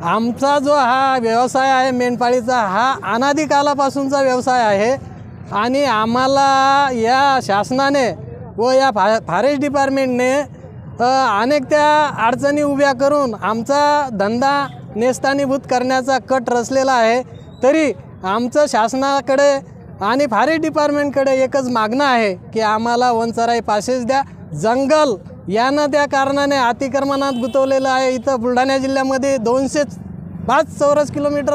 आमचा जो हा व्यवसाय आहे मेंढपाळीचा, हा अनादी कालापासूनचा व्यवसाय आहे आणि आम्हाला या शासनाने व या फॉरेस्ट डिपार्टमेंटने अनेक त्या अडचणी उभ्या करून आमचा धंदा नेस्तानीभूत करण्याचा कट रचलेला आहे। तरी आमचं शासनाकडे आणि फॉरेस्ट डिपार्टमेंटकडे एकच मागणं आहे की आम्हाला वनचराई पासेस द्या। जंगल यानं त्या कारणाने अतिक्रमणात गुंतवलेलं आहे। इथं बुलढाणा जिल्ह्यामध्ये 205 चौरस किलोमीटर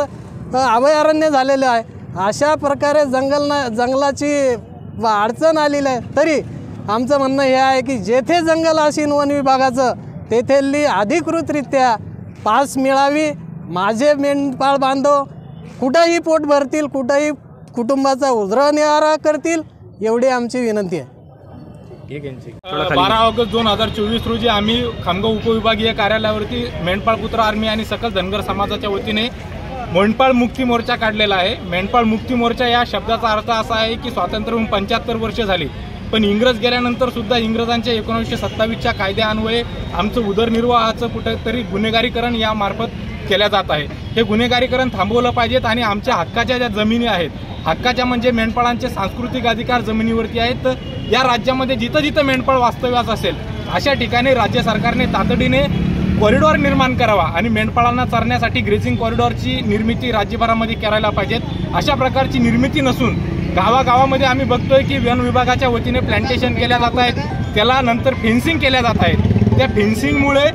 अभयारण्य झालेलं आहे। अशा प्रकारे जंगलाची अडचण आलेली आहे। तरी आमचं म्हणणं हे आहे की जेथे जंगल असेल वन विभागाचं तेथेली अधिकृतरित्या पास मिळावी। माझे मेंढपाळ बांधव कुठंही पोट भरतील, कुठंही कुटुंबाचा उदरनिर्वाह करतील, एवढी आमची विनंती आहे। 12 ऑगस्ट 2024 रोजी आम्ही खामगाव उपविभागीय कार्यालयावरती मेंढपाळ पुत्र आर्मी आणि सकल धनगर समाजाच्या वतीने मेंढपाळ मुक्ती मोर्चा काढलेला आहे। मेंढपाळ मुक्ती मोर्चा या शब्दाचा अर्थ असा आहे की स्वातंत्र्य होऊन 75 वर्ष झाली, पण इंग्रज गेल्यानंतर सुद्धा इंग्रजांच्या 1927च्या कायद्यान्वये आमचं उदरनिर्वाहाचं कुठेतरी गुन्हेगारीकरण यामार्फत केल्या जात आहे। हे गुन्हेगारीकरण थांबवलं पाहिजेत आणि आमच्या हक्काच्या ज्या जमिनी आहेत, हक्काच्या म्हणजे मेंढपाळांचे सांस्कृतिक अधिकार जमिनीवरती आहेत। तर या राज्यामध्ये जिथं जिथं मेंढपाळ वास्तव्यास असेल अशा ठिकाणी राज्य सरकारने तातडीने कॉरिडॉर निर्माण करावा आणि मेंढपाळांना चरण्यासाठी ग्रेझिंग कॉरिडॉरची निर्मिती राज्यभरामध्ये करायला पाहिजेत। अशा प्रकारची निर्मिती नसून गावागावामध्ये आम्ही बघतोय की वन विभागाच्या वतीने प्लांटेशन केल्या जात आहेत, त्याला नंतर फेन्सिंग केल्या जात आहेत। त्या फेन्सिंगमुळे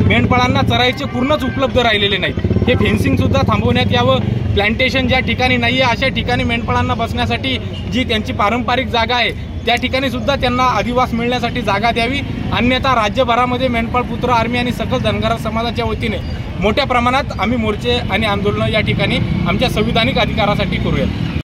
मेंढपाळांना चरायचे पूर्णच उपलब्ध राहिलेले नाहीत। हे फेन्सिंग सुद्धा थांबवण्यात यावं। प्लांटेशन ज्या ठिकाणी नाही आहे अशा ठिकाणी मेंढपाळांना बसण्यासाठी जी त्यांची पारंपरिक जागा आहे त्या ठिकाणी सुद्धा त्यांना अधिवास मिळण्यासाठी जागा द्यावी। अन्यथा राज्यभरामध्ये मेंढपाळ पुत्र आर्मी आणि सकल धनगर समाजाच्या वतीने मोठ्या प्रमाणात आम्ही मोर्चे आणि आंदोलनं या ठिकाणी आमच्या संविधानिक अधिकारासाठी करूयात।